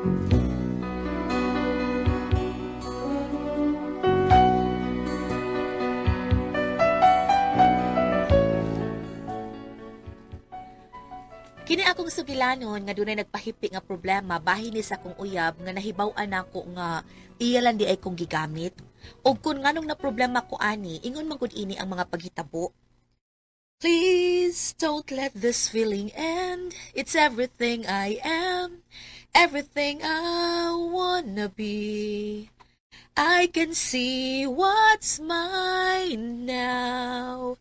Kini akong sugilanon nga dunay nagpahipi nga problema bahin ni sa akong uyab nga nahibaw-an nako nga iya lang di ay kong gigamit. Og kun nganong na problema ko ani, ingon man gud ini ang mga paghitabo. Please don't let this feeling end. It's everything I am, everything I wanna be. I can see what's mine now.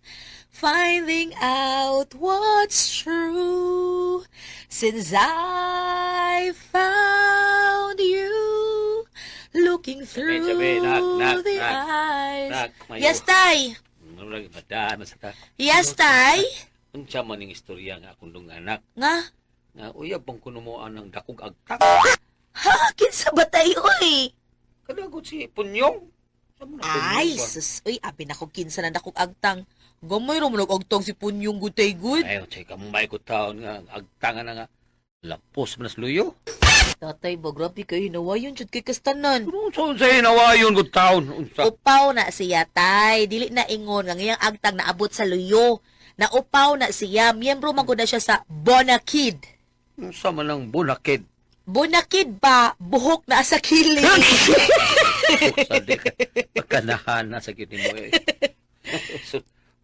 Finding out what's true since I found you looking through the eyes. Yes, Tay. Madaan sa ta. Yes, Tay. Unsa man ning istorya nga akong anak Nga? nga uyab bang kunumoan ng dakog agtak. Ha? Kinsa ba tayo, oy? Kadagot si Punyong. Ay, sus. Uy, abi na ko kinsa na dakog agtang. Gamay ro mo nag-agtang si Punyong gutay good. Ay, chay ka may ko taon nga agtangan na nga. Lapos man sa luyo. Tatay, ba, grabe kayo, nawayon jud kay kastanan. Ano sa hinawayon ko taon? Unsa? Upaw na siya, Tay. Dili na ingon nga ngayang agtang naabot sa luyo. Naupaw na siya. Miyembro man gud na siya sa Bonakid. Unsa man ang bunakid? Bonakid ba? Buhok na sa kilid. Sadik. Pagkanahan na sa kiti mo eh.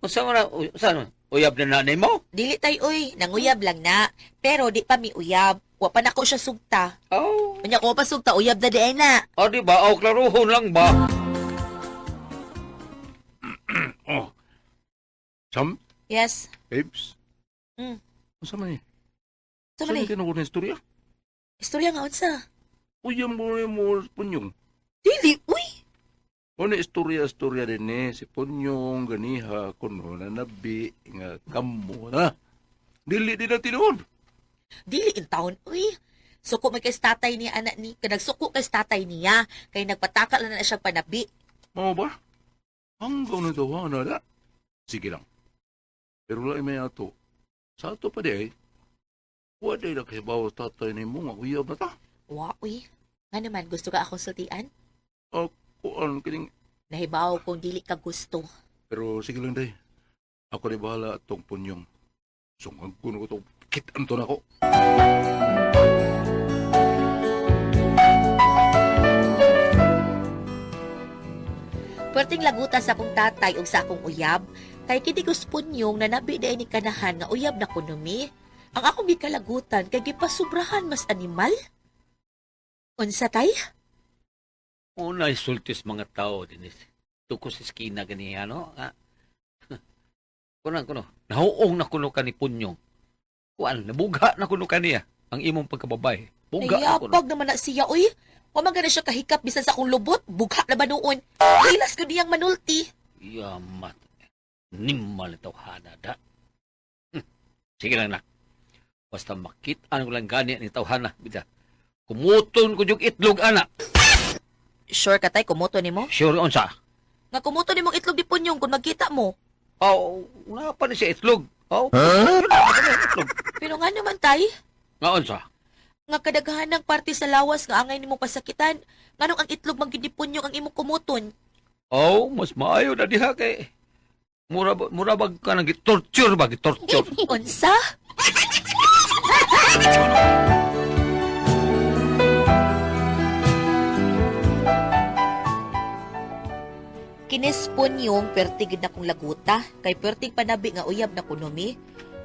Unsa man uyab na nanay mo? Dili tay uy, nanguyab lang na. Pero di pa mi uyab. Wa pa nako siya sugta. Oh. Kanya ko pa sugta, uyab na di ay na. Oh, di ba? Oh, klaruhon lang ba? Oh. Sam? Yes. Babes? Mm. Unsa man eh? Sa man Saan ka na istorya? Istorya nga unsa? Uyam mo Punyong. Dili, uy. Ano istorya din si Punyong, ganiha, kuno na nabi, nga kamo na. Dili din na tinuod. Dili in taon, uy. Suko may kay tatay niya, anak ni. Kanagsuko kay tatay niya. Kay nagpatakal na siyang panabi. Mao ba? Hanggang na daw na da. Sige lang. Pero lang may ato. Sa ato pa di ay. Waday na kay bawas tatay ni mo nga uyab na ta. Wa, uy. Nga naman, gusto ka akong sultian? Kuan kining. Nahibaw kung dili ka gusto. Pero sige lang day. Ako ni bahala atong Punyong. Sungag kuno ko itong kitan to na ko. Perting laguta sa akong tatay ug sa akong uyab, kay kiti Punyong na nabi day ni kanahan nga uyab na kunumi. Ang akong gikalagutan kay gipasubrahan mas animal. Unsa tay? Una isultis mga tao dinis. Tuko sa skina ganiya no. Kuno. Nahuong na kuno ka ni Punyong. Kuan nabuga na kuno kaniya ang imong pagkababay. Buga na kuno. Nayapag naman na siya, uy. Wa man gani siya kahikap bisan sa akong lubot. Buga na ba noon? Hilas ko diyang manulti. Yamat. Nimmal ito hanada. Sige lang na. Basta makitaan ko lang gani ni tawhana. Bida. Kumuton ko yung itlog, anak. Sure ka tay, kumuto ni mo? Sure, unsa? Nga kumuto ni mong itlog di Punyong kung magkita mo. Oh, wala pa ni siya itlog. Oh, itlog. Pero nga naman tay, Nga unsa? nga kadaghan ng parte sa lawas nga angay nimo pasakitan, nganong ang itlog man gid ni Punyong ang imong kumuton. Oh, mas maayo na diha kay murabag ka nang gitorture ba? Gitorture. Unsa? Kines Punyong pertigid na kong laguta, kay pertig panabi nga uyab na kunumi.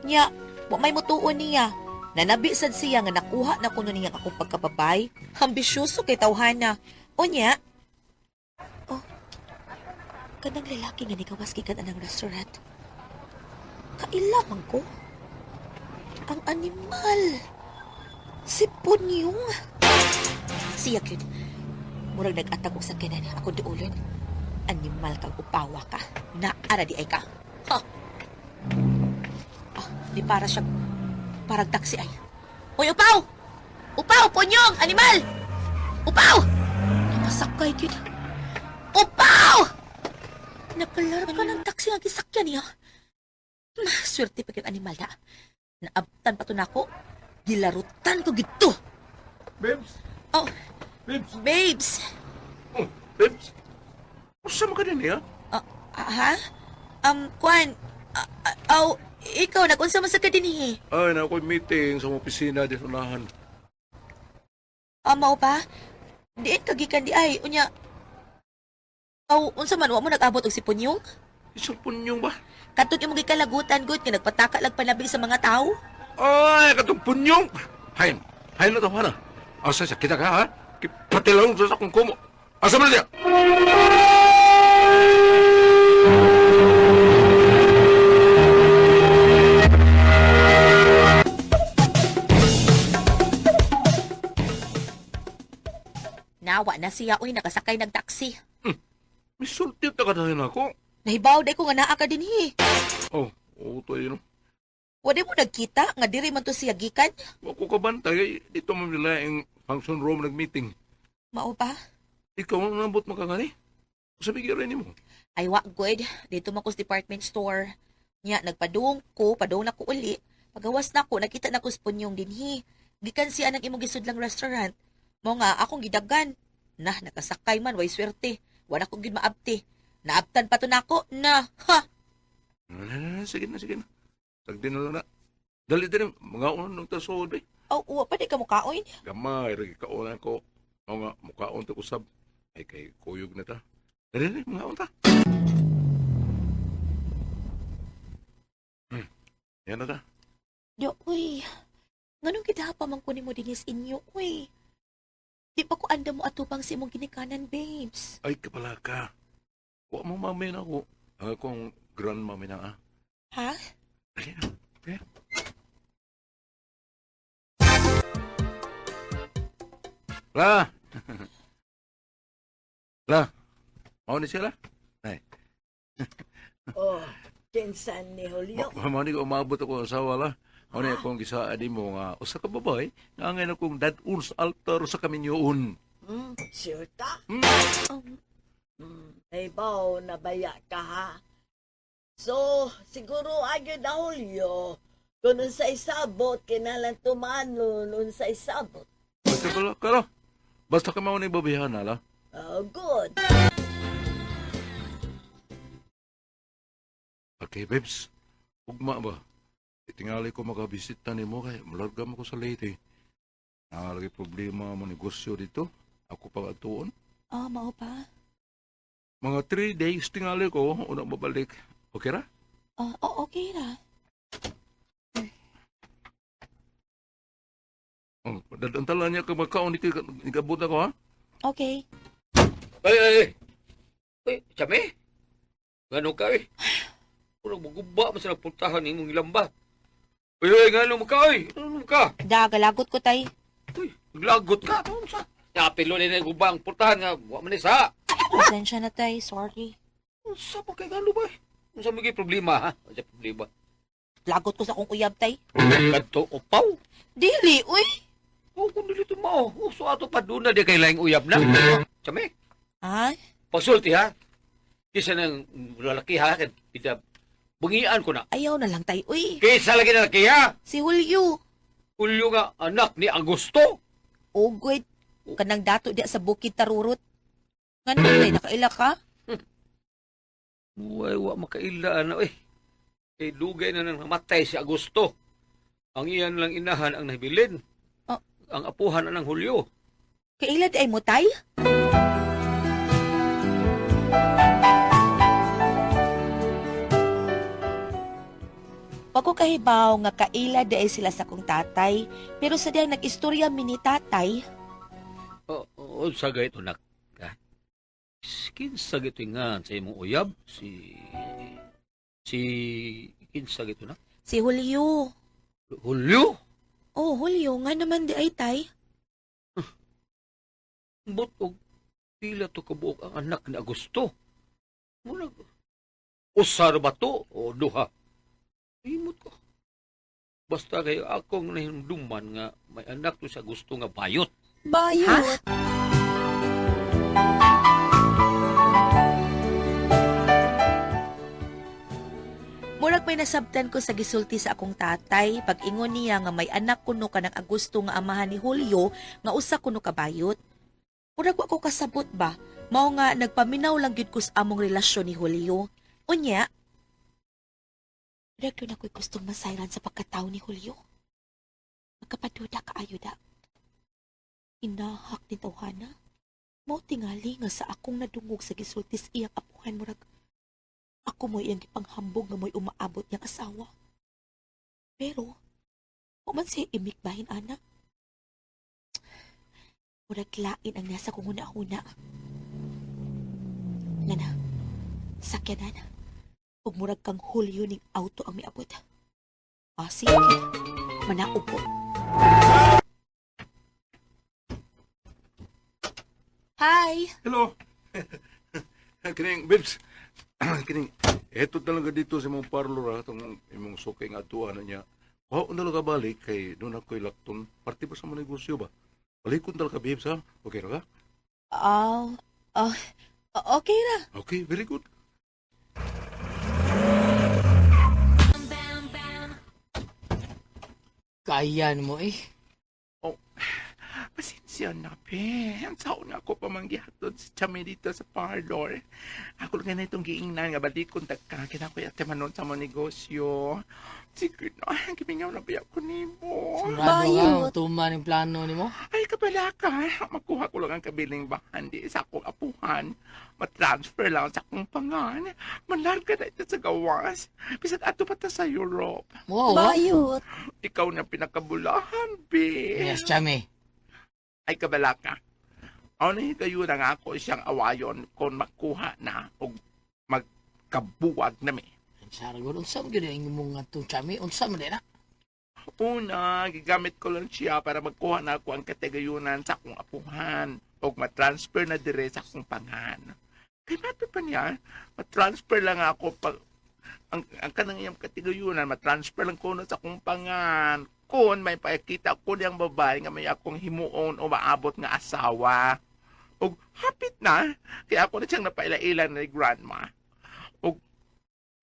Nya, wa may mutuon niya. Nanabi sad siya nga nakuha na kuno niya akong pagkababay. Ambisyoso kay tawhana. O nya, oh, kanang lalaki nga nikawas gikan anang restaurant. Kailamang ko. Ang animal. Si Punyong. Siya yun. Murag nag-atag og sakyanan. Ako duulon. Animal kang upawa ka. Naara di ay ka. Ha? Ah, di para siya. Parang taksi ay. Hoy, upaw! Upaw, Punyong! Animal! Upaw! Nakasakay yun. Upaw! Nakalaro ka ng taksi nga gisakyan niya. Swerte pa yung animal na. Naabtan pa to na ako. Gilarutan ko gito. Babes, Oh, Babes! babes. Oh, babes! Masama ka din, ha? Ha? Kwan. Ikaw, nagunsa mo sa kadinihi. Ay, na ako'y meeting sa mga opisina di unahan. Mao pa? Diin kagikan di ay. Unya. Unsa man, wa mo nag-abot og sipunyong? Isang punyong ba? Katong imong gikalagutan, good, nga nagpataka lang panabi sa mga tao. Ay, katong punyong! Hayin na to, hana. Asa siya, kita ka, ha? Patilaw sa akong kumo. Asa mo na siya? Nawa na siya, uy, nakasakay ng taxi. May sultit na kadahin ako. Nahibaw day ko nga naa ka dinhi. Oh, to yun. Wala mo nagkita, nga diri man to siya gikan. Ako kabantay, dito mo nila yung function room nag-meeting. Mao pa? Ikaw ang nambot makangani. Sabi ka rin mo. Ay, wa, good. Dito man ko sa department store. Nya, nagpadung ko, padung na ko uli. Pagawas na ko, nakita na ko spunyong dinhi. Gikan siya ng imong gisudlang restaurant. Mo nga, akong gidagan. Nah, nakasakay man, way swerte. Wala ko gid maabti. Naabtan pa to nako na, ha! Sige na. Sagdi na lang na. Dali din, mga unang tasod eh. Oh, uwa pa di ka mukaoy. Gamay, ragi kaunan ko. O nga, mukhaon to usab. Ay, kay kuyog na ta. Dali, mga unta. Yan na ta. Yo, uy. Nganong kita pa man kunin mo dinis inyo, uy. Di pa ko anda mo atupang si imong ginikanan, babes. Ay, kapala ka. Huwag mo mamay na ako. Ang akong grandmamay na, ah. Ha? Dali na. Okay. La! La! Mau ni sila? Ay. Oh, kinsan ni Julio. Mau ni ko umabot ako sa asawa la. Mau ni akong gisaadi mo nga usa ka babae nga ngayon akong dad-un sa altar sa kaminyoon. Sure ta? Um, Ibaw na baya ka ha? So, siguro agad na Julio. Kung sa isabot, kinalang tumano nun sa isabot. Basta pala ka la. Basta ka mau ni babihan na la. Oh, good. Okay, babes. Ugma ba? Tingali ko makabisita ni mo kay malarga mo ko sa Leyte. Nakalagi problema mo negosyo dito. Ako pang atuon. mao pa? Mga 3 days tingali ko, unang babalik. Okay ra? Okay ra. Oh, dadantalan niya ka magkaon ni kabut ako, ha? Okay. Ay! Uy, Chame? Ngano ka eh? Kurang maguba man sa nagpuntahan ni mong ilamba. Uy, ngano mo ka eh? Ano ka? Galagot ko tay. Uy, naglagot ka. Ano sa? Napilo na yung gubang puntahan nga. Wa man isa. Pasensya na tay, sorry. Sa pa kay ngano ba eh? Ano sa mga problema ha? Ano sa problema? Lagot ko sa kong uyab tay. Kadto upaw. Dili, uy. O kung dito mo. So ato pa doon na di kay laing uyab na. Chame? Ha? Pasulti ha? Kisa ng lalaki ha? Kaya bungian ko na. Ayaw na lang tay, uy. Kisa lagi na lalaki ha? Si Julio. Ulyo nga anak ni Agosto. Ugod. Kanang dato diya sa bukid tarurot. Nga naman nakaila ka? Uy, wa makaila na eh. Kay dugay na nang namatay si Agosto. Ang iyan lang inahan ang nabilin. Oh. Ang apuhan na ng Hulyo. Kaila di ay mo tay? Wag ko kahibaw nga kaila di ay sila sa kong tatay. Pero sa diyang nag-istorya mi ni tatay, O sagay ito nak. Kinsa gito nga sa imong uyab? Kinsa gito na? si Julio. Hulyo? Oh, Julio, nga naman di ay tay. But og pila to kabuok ang anak ni Agosto. Muna, usar ba to o duha? Imot ko. Basta kayo akong nahinduman nga may anak to sa gusto nga bayot. Bayot. Murag may nasabtan ko sa gisulti sa akong tatay, pag-ingon niya nga may anak kuno kanang Agosto nga amahan ni Julio nga usa kuno kabayot. Murag wa ko kasabot ba, mao nga nagpaminaw lang gyud ko sa among relasyon ni Julio. Unya, murag doon ako'y gustong masayran sa pagkatao ni Julio. Magkapaduda kaayo da. Inahak ni tawhana. Mao tingali nga sa akong nadungog sa gisultis iyang apuhan murag ako mo iyang ipanghambog nga mo'y umaabot niyang asawa. Pero, man siya imikbahin, anak. Murag lain ang nasa kong una-una. Nana, sakyanan. Huwag murag kang Julio ning auto ang miabot. Sige, manaupo. Hi! Hello. Kining, Bibs. Kining, eto talaga dito sa mong parlor ha, itong imong sukay nga atuan na niya. Wow, talaga balik kay doon ako'y lakton. Parte pa sa mga negosyo ba? Balikon talaga, Bibs ha? Okay na ka? Okay ra. Okay, very good. Kayan mo eh. Pasensya na, pe. Ang saon nga ako pamanggihatod sa chami dito sa parlor. Ako lang na itong giingnan nga balik kung tagka. Kinakoy ate manon sa mga negosyo. Sige na, gimingaw na biyak ko ni mo. Sigurado ka, tuman yung plano ni mo. Ay, kabala ka. Makuha ko lang ang kabiling bahan di sa akong apuhan. Matransfer lang sa akong pangan. Manlarga na ito sa gawas. Bisag ato pa ta sa Europe. Wow, Bayot. Ikaw na pinakabulahan, be. yes, chami. Ay kabala ka. Ano kayo na nga ako siyang awayon kung makuha na o magkabuwag na mi. Saragod, unsam gyud ang imong nga to chami, unsam din na. Una, gigamit ko lang siya para magkuha na ako ang katigayunan sa akong apuhan o matransfer na dire sa akong pangan. Kaya natin pa niya, matransfer lang ako pag ang kanang iyang katigayunan, matransfer lang ko na sa akong pangan. Kung may pakita ko niyang babae nga may akong himuon o maabot nga asawa. O hapit na, kaya ako na siyang napailailan ni grandma. O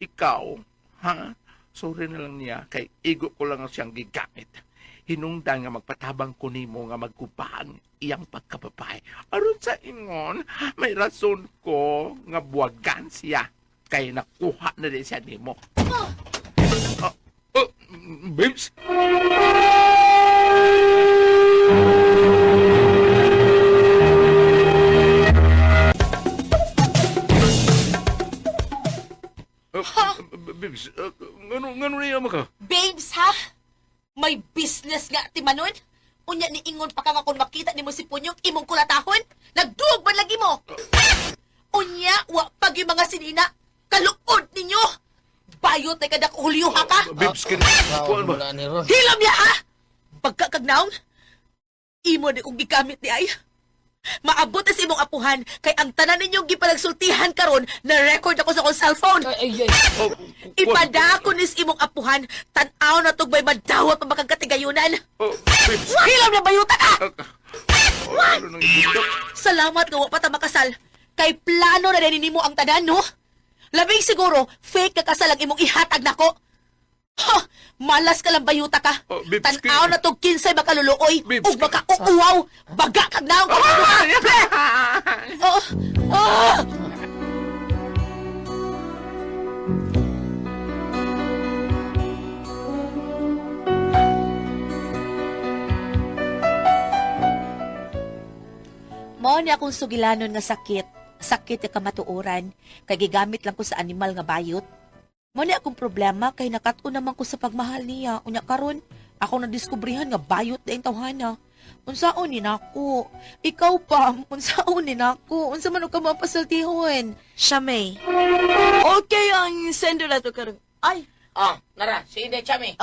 ikaw, ha? Sorry na lang niya, kay igo ko lang siyang gigamit. Hinungdan nga magpatabang ko nimo nga magkupang iyang pagkababae. Aron sa ingon, may rason ko nga buwagan siya. Kay nakuha na din siya nimo. Bibs? Bibs, ngano na yaman ka? Babes, ha? May business nga, timanon? Unya ni ingon pa ka nga kung makita ni mo si Punyong imong kulatahon? Nagduog man lagi mo? Unya, wa pag yung mga sinina, kaluod ninyo! Bayot na kadak Julio, ha ka? Bibs, kuhaan ba? Wala ni Ron. Hilam niya, ha? Pagkakagnaon, imo di kong gigamit ni ay. Maabot na sa imong apuhan, kay ang tanan ninyong gipalagsultihan karon na record ako sa akong cellphone. Ay. Oh, Ipadako nis imong apuhan, tan-aw na tug may madawat pa makagkatigayunan. Bibs. Hilam na bayuta ka! Ano nang ibigdak? Salamat nga wa pa ta makasal. Kay plano na din nimo ang tanan, no? Labing siguro, fake ka kasal ang imong ihatag nako. Ha! Malas ka lang bayuta ka. Oh, Bibs, Tan-aw na tog kinsay makaluluoy Bibs, ug makauuwaw. Baga kag naong ka. Oh! Oh! Mao ni akong sugilanon nga sakit. Sakit nga kamatuoran. Kay gigamit lang ko sa animal nga bayot. Mao ni akong problema kay nakat-o naman ko sa pagmahal niya. Unya karon, ako nadiskubrihan nga bayot na yung tawhana. Unsaon ni nako? Ikaw pa, unsaon ni nako? Unsa man ka mapasaltihon? Siya may. Okay, ang sender na to karong. Ay, Nara, si Inday Chami.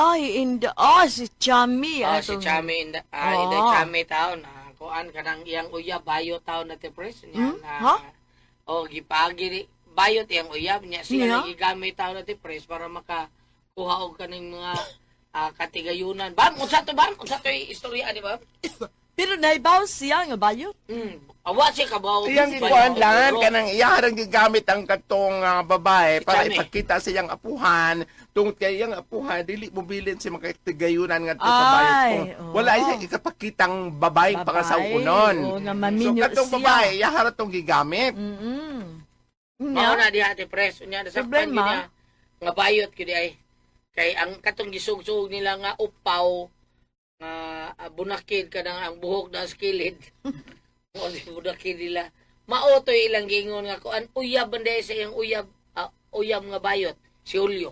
si Chami. Si Chami, Inday Chami tao na kuan kanang iyang uyab, bayo tao na te-press niya na. Ha? O, gipagi, bayot iyang uyab niya. Siya Niya? nagigamit tao na te-press para makakuha og kaning mga katigayunan. Bam, unsa to bam? Unsa to istorya, di ba? Pero naibaw siya nga bayot. Awa siya kabaw. Iyang gikuan lang, kanang iyaharang gigamit ang katong babae para Chani. ipakita sa iyang apuhan. Tungod kay iyang apuhan, dili mo bilin si makatagayunan nga to sa bayot. Ay, Kung oo. wala siya ikapakitang babae para sa Oo, unon. nga So maminyo katong siya. babae, iyahara tong gigamit. Mao na diha ate pres. Unya nasakpan Problema? niya nga bayot gyud ay. Kay ang katong gisug-sug nila nga upaw nga bunakid kanang ang buhok na skilid. Mo di bunakid nila. Maotoy ilang gingon nga kuan uyab banday sa iyang uyab nga bayot si Julio.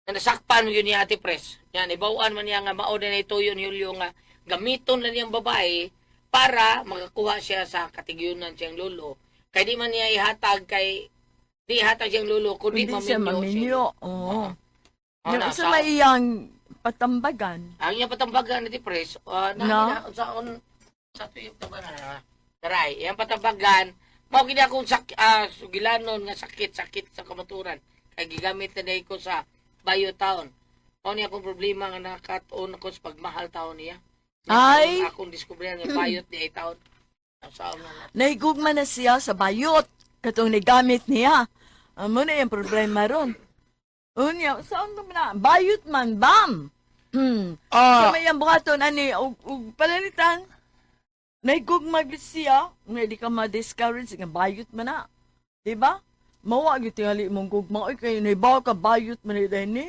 Na nasakpan yun ni ate pres. Yan ibawaan man niya nga mao na ituyo ni Julio nga gamiton lang niyang babae para makakuha siya sa katigyunan siyang lolo. Kay di man niya ihatag kay di ihatag siyang lolo kundi Hindi siya maminyo. Oo. Ano, Yung sa may iyang patambagan. ang iyang patambagan ni Pres, No? sa tuyong tabanan, taray, iyang patambagan, mao gid akong sugilanon nga sakit sa kamaturan. Kay gigamit na ko sa Bayo Town. Mao ni akong problema nga nakatuon ako sa pagmahal taon niya. Ay! Akong diskubrihan nga bayot di ay taon. Sa na. Naigugma na siya sa bayot. Katong nagamit niya. Amo na yung problema ron. Unya, saan naman na? Bayot man, bam! Ah, Sa may ang buhaton, ani, ug palalitan. Naigugma gid siya. Hindi ka ma-discourage. Nga bayot man na. Diba? Mawa gid tingali mong gugma. Oy, kayo naibaw ka bayot man ni Dani.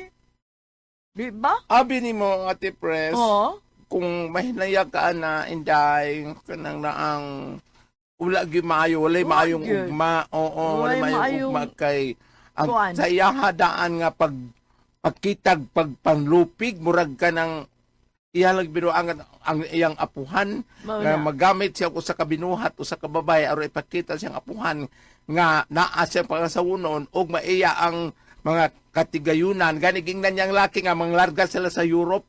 Diba? abi ni mo Ate Pres, Oo. kung mahinayag ka na inday kanang naang wala gyud maayo, walay Wa maayong gyud. ugma. Oo, walay Walay maayong maayong ugma kay ang kuan. sa iyahadaan nga pagkitag pagpanlupig murag ka ng iyalag biro ang iyang apuhan Mao nga na. magamit siya usa ka binuhat usa ka babae aron ipakita siyang apuhan nga naa siya pangasawunon og maiya ang mga katigayunan gani gingnan niyang laki nga manglarga sila sa Europe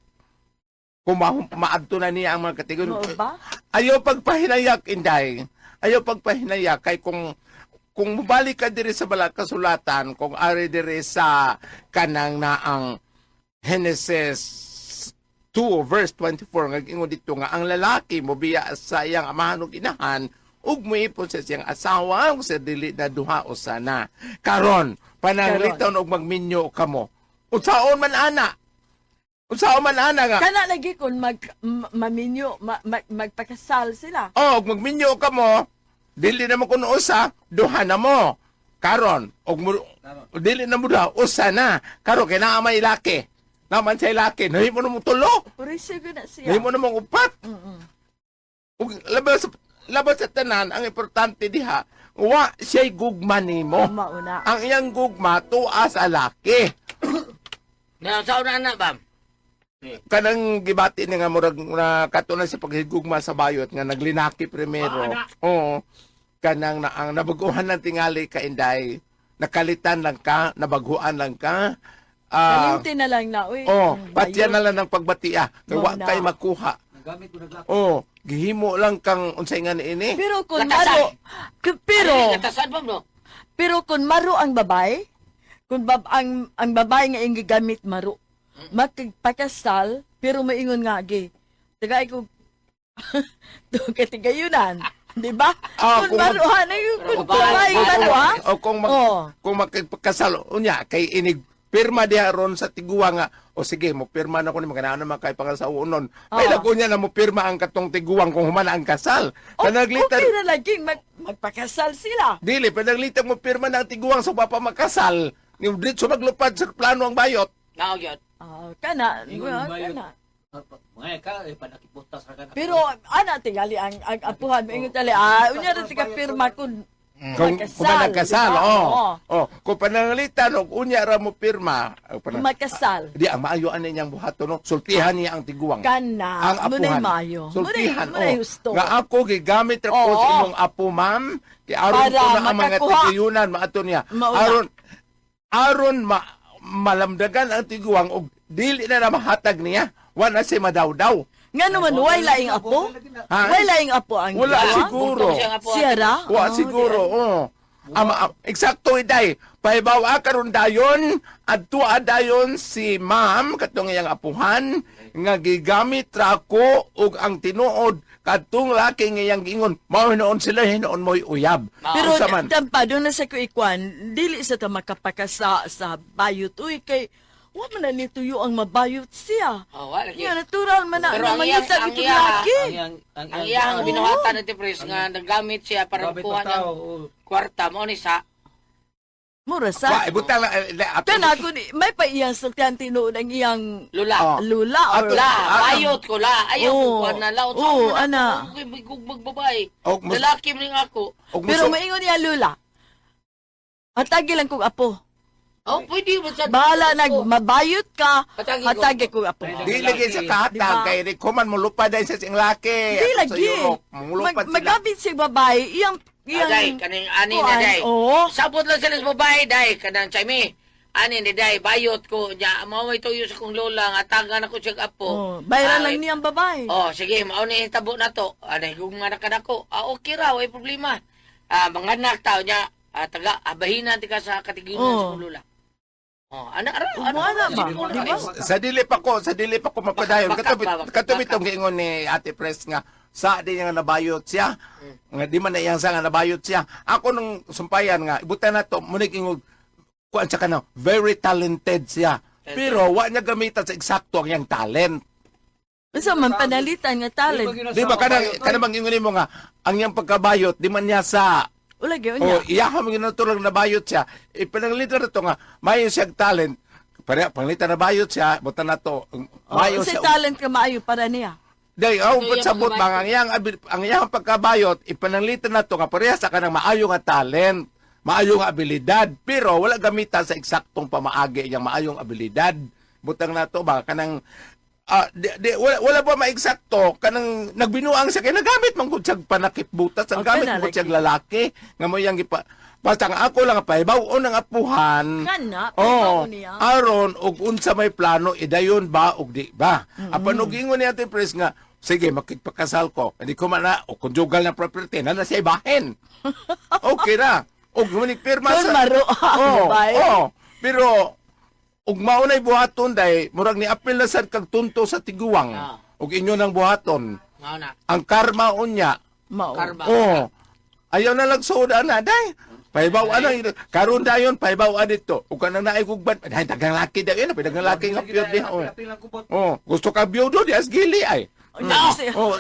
kung maadto na niya ang mga katigayunan. Mao ba? Ayaw pagpahinayak, Inday. Ayaw pagpahinayak. Kay kung mabalik ka diri sa balang kasulatan, kung ari diri sa kanang naang Genesis 2 verse 24, nga ingon dito nga, ang lalaki mo biya sa iyang amahan ug inahan, ug muipon sa siyang asawa, ug sa dili na duha o sana. Karon, panangliton ug magminyo kamo. Unsaon man ana? Unsaon man ana nga? Kana lagi kung maminyo, magpakasal sila. Og magminyo ka mo, dili na mo kuno usa, duha na mo. Karon, og dili na mo daw usa na. Karon kay naa may laki. Naman sa laki, nahimo na mo tulo. Purisyo ko na siya. Nahimo na mo upat. Mm-mm. Ug labas sa tanan, ang importante diha, wa siya'y gugma nimo. Mauna. Ang iyang gugma tuwa sa laki. Na sa una na bam. Kanang gibati ni nga murag na katulad sa paghigugma sa bayot nga naglinaki primero. Oo. Kanang na ang nabaguhan ng tingali ka inday, nakalitan lang ka, nabaguhan lang ka. Kalimti na lang na, uy. ang Patya bayot. na lang ng pagbatia. Kaya wa Mao na. kay makuha. Nagamit ko naglaki. Gihimo lang kang unsay nga ini. Pero kung Gatasan. maro, pero, Katasan bam no? pero kung maro ang babae, kung ang babae nga yung gigamit maro, magpakasal, pero maingon nga, gi, tagay ko, doon katigayunan. Di ba? Kung kung maro, ha, na yung kung babae, babae maro, ha? O kung magkasal unya kay inig pirma diha ron sa tiguwa nga o sige mo pirma na ko ni magana naman kay pangasawunon. May lago niya na mo pirma ang katong tiguwang kung humana ang kasal. Panaglitan Okay na lagi, magpakasal sila. dili panaglitan mo pirma na ang tiguwang sa papa makasal. Ni dito maglupad sa plano ang bayot. Nao gyud. Kana, Ingon, bayot. kana. Mga ka, panakiputas ra ka. Pero, ana, tingali ang apuhan mo, ingon tali, unya rin tiga pirma kung Kung magkasal, magkasal, diba? Kung pananglitan og unya ra mo pirma, magkasal. di ang maayo ani niyang buhaton no. Sultihan niya ang tiguwang. Kana, Ang muna'y apuhan. mayo. Sultihan, Muna'y husto. Nga ako gigamit ra ko Oo. sa imong apo ma'am. Kay aron Para ko na ang mga makakuha. tigayunan maato niya. Mauna. Aron malamdagan ang tiguang og dili na mahatag niya. Wala si madawdaw. Nga naman, way laing apo? Ha? Way laing apo ang Wala ginawa? siguro. Bugtong siya nga po. Siya ra? Wa siguro, eksakto iday. Paibawa karon dayon adto dayon si ma'am katong iyang apuhan nga gigamit ra ko og ang tinuod Katong laki ngayang gingon, mao noon sila hinoon mo'y uyab. Pero Unsa man? tampa doon na sa kuikwan, dili sa ta makapakasa sa bayot. Uy, kay wa man na nituyo ang mabayot siya. Oh, wala lagi. Nga, natural man na. Pero Ang ang iyang- mangita ang ito iyang- laki. Ang iyang binuhatan na Tipres nga naggamit siya para makuha niya kwarta mo ni sa Mura Wa, sa. ibutang lang. Kana ako ni, may pa iyang sultihan tinuod ang iyang lula. Oh. lula or... La, bayot ko la. Ayaw Oo. ko na laot Oo, ana. Magbabae. Og mas- Lalaki mo ako. og Pero muso- maingon niya lula. Hatagi lang kong apo. Oh, pwede mo sa Bahala mabayot ka. Patagi ko. Hatagi kong apo. Di lagi sa kahatag Diba? kay di ko man mulupad dahil sa sing laki. Di Sa lagi. Europe, mulupad sila. Magabit si babae, iyang Aday, kaning ani na kuan, day. Oo. Sabot lang sila sa babae, day. Kanang chaymi. Ani ni day, bayot ko. Nya, maway tuyo sa kong lola. Nga tagan ako siya apo. Oh, bayaran Ay, lang niyang babae. Oh, sige, mao ni tabo na to. Anay, kung nga ako. Okay raw, ay problema. Mga anak tao niya, taga, abahinan ka sa katiginan Oh. sa kong lola. Oh, anak raw. Umuana ba? Di ba? Sa dili pa ko mapadayon. Baka- Katubit tong giingon ni Ate Pres nga sa di niya nga nabayot siya. Nga di man na iyang sa nga nabayot siya. Ako nung sumpayan nga ibutan na to munig ingog kuan sa kana very talented siya. Pero wa niya gamitan sa eksakto ang iyang talent. Unsa man panalitan nga talent. Di ba kanang bang ingon mo nga ang iyang pagkabayot di man niya sa Wala gyud oh niya. iya mo ginatulog na bayot siya. Ipananglitan na to nga mayo siyang talent. Para panglitan na bayot siya, butan na to. Mayo Sa siya. talent ka maayo para niya. Day, Ito put yung sabot mga mga ang iyang pagkabayot, ipananglitan na to nga parehas sa kanang maayo nga talent, maayo nga abilidad, pero wala gamitan sa eksaktong pamaagi iyang maayong abilidad. Butang na to ba kanang wala pa maeksakto kanang nagbinuang siya kay nagamit man gud siyang panakip butas ang Okay gamit na, mo siyang lalaki nga mo yang gipa basta nga ako lang pahibaw ang apuhan. Kana, Oh, paano niya? aron og unsa may plano idayon ba og di ba? Apan og ingon ni Ate Pres nga sige makigpakasal ko. Hindi ko man na o conjugal na property na siya ibahin. Okay na. Og pirma Doon sa maro. Oh, Babae. oh. Pero ug maunay buhaton day murag ni apil na sad kag tunto sa tiguang. Ah. Og inyo nang buhaton. Mao na. Ang karma unya. Mao. Karma. Oh. Ayaw na lang soda na day. Paibaw ano karon dayon paibaw dito. Ug kanang naay gugban. Ay dagang laki dayon, dagang laki nga pure diha. Oh, gusto ka biyudo di as gili ay. No. Oh.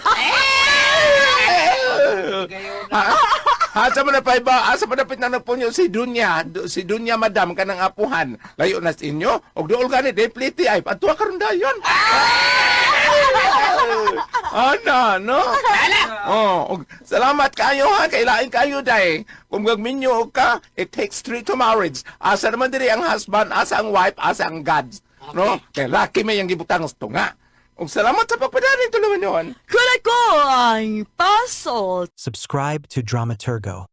Asa man na paiba, asa man napit na nagpunyo si Dunya madam kanang apuhan. Layo na sa inyo. Og duol gani day pliti ay patuwa karon dayon. Ana, no? Oh, og salamat kayo ha, kailain kayo day. Kung gagminyo ka, it takes 3 to marriage. Asa naman diri ang husband, asa ang wife, asa ang gods. No? Kay laki may ang gibutang sa tunga. Og salamat sa pagpadaling tuluman yon. Kula ko ang puzzle. Subscribe to Dramaturgo.